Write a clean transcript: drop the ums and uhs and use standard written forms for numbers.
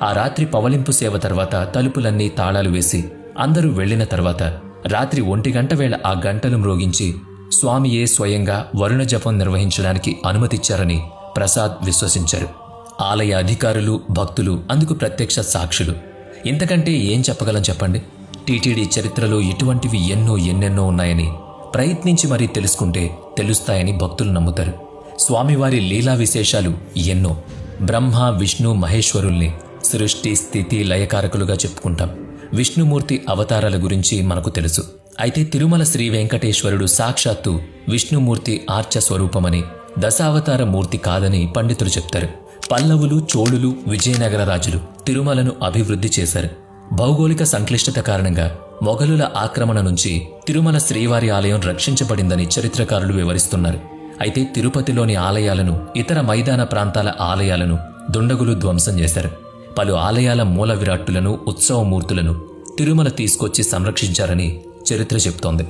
ఆ రాత్రి పవలింపు సేవ తర్వాత తలుపులన్నీ తాళాలు వేసి అందరూ వెళ్లిన తర్వాత రాత్రి 1 గంట వేళ ఆ గంటలు మ్రోగించి స్వామియే స్వయంగా వరుణ జపం నిర్వహించడానికి అనుమతిచ్చారని ప్రసాద్ విశ్వసించారు. ఆలయ అధికారులు, భక్తులు అందుకు ప్రత్యక్ష సాక్షులు. ఇంతకంటే ఏం చెప్పగలం చెప్పండి? టీటీడీ చరిత్రలో ఇటువంటివి ఎన్నెన్నో ఉన్నాయని, ప్రయత్నించి మరీ తెలుసుకుంటే తెలుస్తాయని భక్తులు నమ్ముతారు. స్వామివారి లీలా విశేషాలు ఎన్నో. బ్రహ్మ, విష్ణు, మహేశ్వరుల్ని సృష్టి, స్థితి, లయకారకులుగా చెప్పుకుంటాం. విష్ణుమూర్తి అవతారాల గురించి మనకు తెలుసు. అయితే తిరుమల శ్రీ వెంకటేశ్వరుడు సాక్షాత్తు విష్ణుమూర్తి ఆర్చ స్వరూపమని, దశావతార మూర్తి కాదని పండితులు చెప్తారు. పల్లవులు, చోళులు, విజయనగర రాజులు తిరుమలను అభివృద్ధి చేశారు. భౌగోళిక సంక్లిష్టత కారణంగా మొఘలుల ఆక్రమణ నుంచి తిరుమల శ్రీవారి ఆలయం రక్షించబడిందని చరిత్రకారులు వివరిస్తున్నారు. అయితే తిరుపతిలోని ఆలయాలను, ఇతర మైదాన ప్రాంతాల ఆలయాలను దుండగులు ధ్వంసం చేశారు. పలు ఆలయాల మూల విరాట్టులను, ఉత్సవమూర్తులను తిరుమల తీసుకొచ్చి సంరక్షించారని చరిత్ర చెప్తోంది.